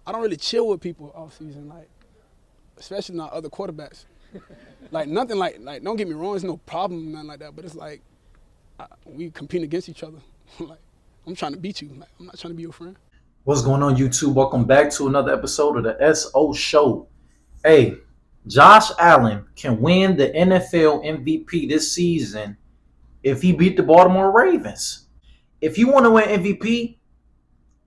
I don't really chill with people off season, like especially not other quarterbacks. Like nothing like don't get me wrong, it's no problem, nothing like that. But it's like we compete against each other. Like I'm trying to beat you. Like I'm not trying to be your friend. What's going on, YouTube? Welcome back to another episode of the SO Show. Hey, Josh Allen can win the NFL MVP this season if he beat the Baltimore Ravens. If you want to win MVP,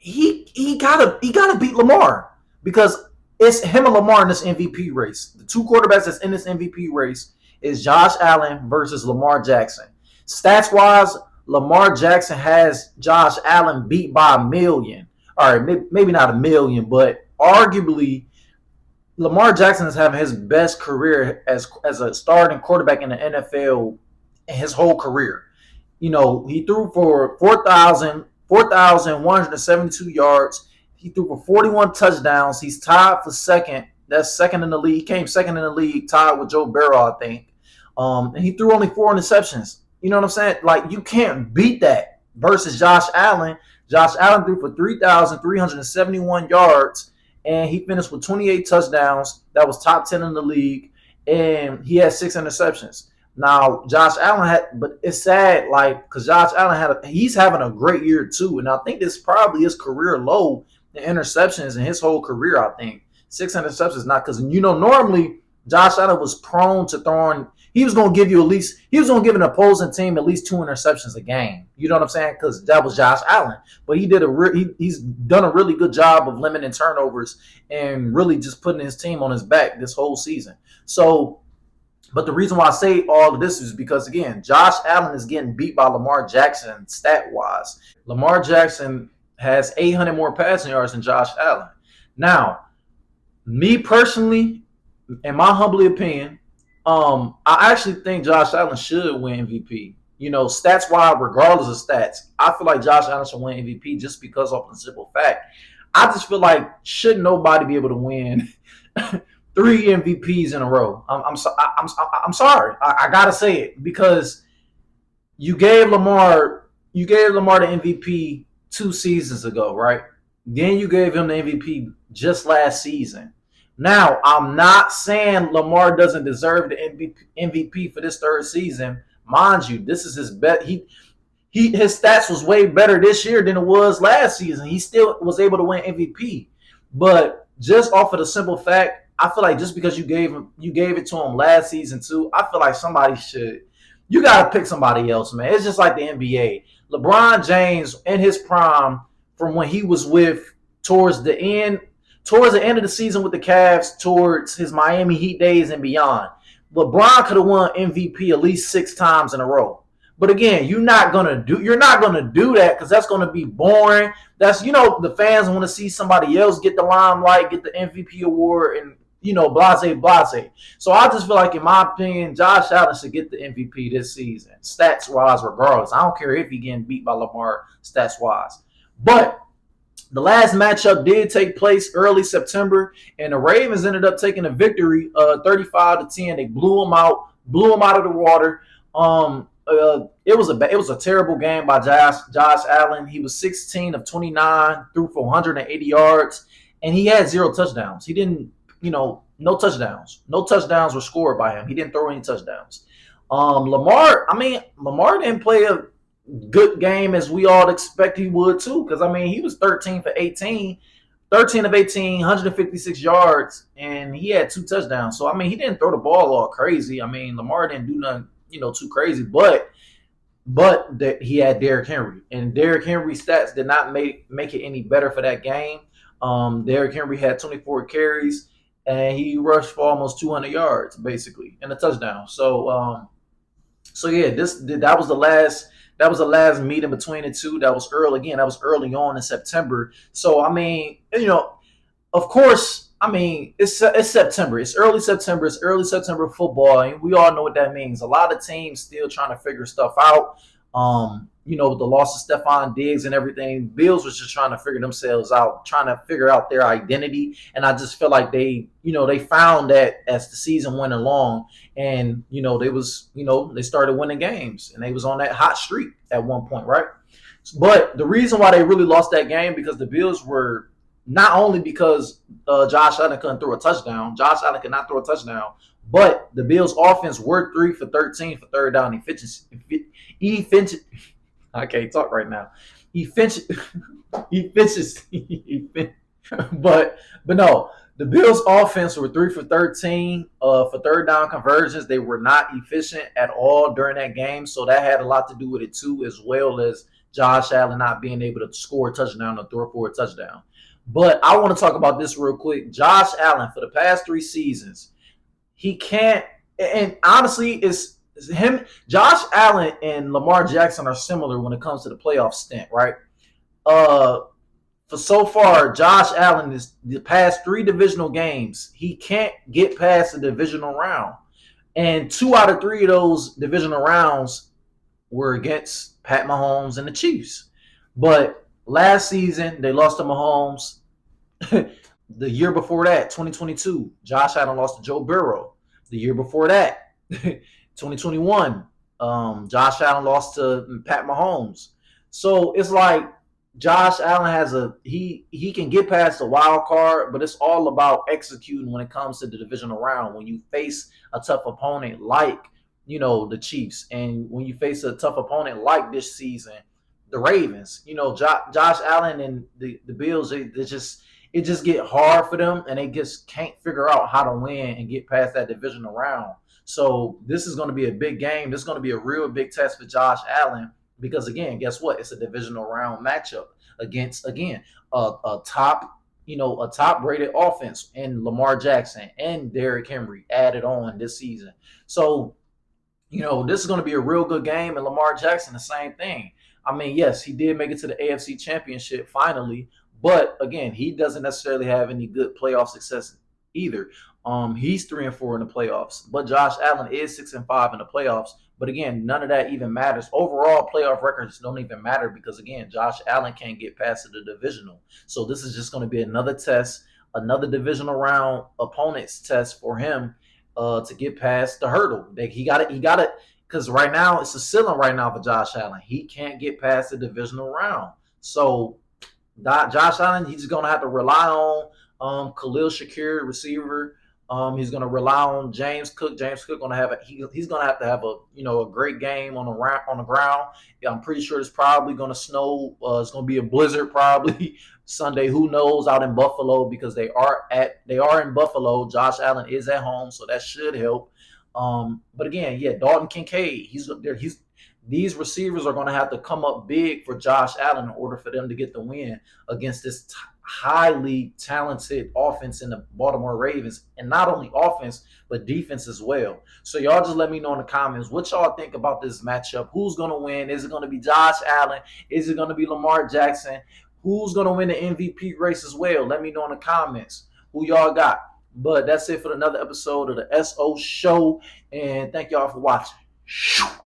he gotta beat Lamar because it's him and Lamar in this MVP race. The two quarterbacks that's in this MVP race is Josh Allen versus Lamar Jackson. Stats wise, Lamar Jackson has Josh Allen beat by a million. All right, maybe not a million, but arguably Lamar Jackson is having his best career as a starting quarterback in the NFL in his whole career. You know, he threw for 4,172 yards. He threw for 41 touchdowns. He's tied for second. That's second in the league. He came second in the league, tied with Joe Burrow, I think. And he threw only 4 interceptions. You know what I'm saying? Like, you can't beat that versus Josh Allen. Josh Allen threw for 3,371 yards, and he finished with 28 touchdowns. That was top 10 in the league, and he had 6 interceptions. Now, Josh Allen but it's sad, like, because Josh Allen he's having a great year too, and I think this probably his career low in interceptions in his whole career. I think 6 interceptions, not because normally Josh Allen was prone to throwing. He was going to give an opposing team at least 2 interceptions a game. You know what I'm saying? Because that was Josh Allen. But he's done a really good job of limiting turnovers and really just putting his team on his back this whole season. So, but the reason why I say all of this is because, again, Josh Allen is getting beat by Lamar Jackson stat-wise. Lamar Jackson has 800 more passing yards than Josh Allen. Now, me personally, in my humble opinion, I actually think Josh Allen should win MVP. You know, stats-wise, regardless of stats, I feel like Josh Allen should win MVP just because of the simple fact. I just feel like should nobody be able to win 3 MVPs in a row. I'm sorry. I gotta say it because you gave Lamar the MVP 2 seasons ago, right? Then you gave him the MVP just last season. Now, I'm not saying Lamar doesn't deserve the MVP for this 3rd season. Mind you, this is his best. His stats was way better this year than it was last season. He still was able to win MVP. But just off of the simple fact, I feel like just because you gave it to him last season too, I feel like you got to pick somebody else, man. It's just like the NBA. LeBron James in his prime from when he was towards the end of the season with the Cavs, towards his Miami Heat days and beyond, LeBron could have won MVP at least 6 times in a row. But again, you're not gonna do that because that's gonna be boring. That's the fans want to see somebody else get the limelight, get the MVP award, and blase. So I just feel like, in my opinion, Josh Allen should get the MVP this season, stats wise, regardless. I don't care if he's getting beat by Lamar stats wise, but the last matchup did take place early September, and the Ravens ended up taking a victory, 35-10. They blew them out of the water. It was a terrible game by Josh Allen. He was 16 of 29, threw for 180 yards, and he had 0 touchdowns. He didn't, no touchdowns. No touchdowns were scored by him. He didn't throw any touchdowns. Lamar didn't play a good game as we all expect he would too, because he was 13 of 18, 156 yards, and he had 2 touchdowns. So he didn't throw the ball all crazy. Lamar didn't do nothing too crazy, but that he had Derrick Henry, and Derrick Henry's stats did not make it any better for that game. Derrick Henry had 24 carries, and he rushed for almost 200 yards basically and a touchdown. So yeah, that was the last. That was the last meeting between the two. That was early. Again, that was early on in September. So, of course, it's September. It's early September. It's early September football, and we all know what that means. A lot of teams still trying to figure stuff out. With the loss of Stephon Diggs and everything, Bills was just trying to figure themselves out, trying to figure out their identity. And I just feel like they found that as the season went along, and they started winning games, and they was on that hot streak at one point, right? But the reason why they really lost that game because the Bills were Not only because Josh Allen couldn't throw a touchdown, Josh Allen could not throw a touchdown, but the Bills' offense were 3 for 13 for third down efficiency. Efficiency. I can't talk right now. Efficiency. Efficiency. But no, the Bills' offense were 3 for 13 for third down conversions. They were not efficient at all during that game, so that had a lot to do with it too, as well as Josh Allen not being able to score a touchdown or throw for a touchdown. But I want to talk about this real quick. Josh Allen, for the past 3 seasons, he can't. And honestly, it's him. Josh Allen and Lamar Jackson are similar when it comes to the playoff stint, right? Uh, for so far, Josh Allen is the past 3 divisional games. He can't get past the divisional round, and 2 out of 3 of those divisional rounds were against Pat Mahomes and the Chiefs. But last season, they lost to Mahomes. The year before that, 2022, Josh Allen lost to Joe Burrow. The year before that, 2021, Josh Allen lost to Pat Mahomes. So it's like Josh Allen has he can get past the wild card, but it's all about executing when it comes to the divisional round. When you face a tough opponent like the Chiefs, and when you face a tough opponent like this season, the Ravens, Josh Allen and the Bills, it just get hard for them, and they just can't figure out how to win and get past that divisional round. So this is going to be a big game. This is going to be a real big test for Josh Allen because, again, guess what? It's a divisional round matchup against, again, a top rated offense and Lamar Jackson and Derrick Henry added on this season. So this is going to be a real good game, and Lamar Jackson, the same thing. I mean, yes, he did make it to the AFC Championship finally, but again, he doesn't necessarily have any good playoff success either. He's 3-4 in the playoffs, but Josh Allen is 6-5 in the playoffs. But again, none of that even matters. Overall, playoff records don't even matter because again, Josh Allen can't get past the divisional. So this is just going to be another test, another divisional round opponent's test for him to get past the hurdle. He got it. Because right now it's a ceiling right now for Josh Allen. He can't get past the divisional round. So Josh Allen, he's going to have to rely on Khalil Shakir, receiver. He's going to rely on James Cook. James Cook he's going to have a great game on the ground. Yeah, I'm pretty sure it's probably going to snow. It's going to be a blizzard probably Sunday. Who knows out in Buffalo because they are in Buffalo. Josh Allen is at home, so that should help. But again, yeah, Dalton Kincaid. These receivers are going to have to come up big for Josh Allen in order for them to get the win against this highly talented offense in the Baltimore Ravens, and not only offense but defense as well. So y'all just let me know in the comments what y'all think about this matchup. Who's going to win? Is it going to be Josh Allen? Is it going to be Lamar Jackson? Who's going to win the MVP race as well? Let me know in the comments who y'all got. But that's it for another episode of the SO Show, and thank y'all for watching.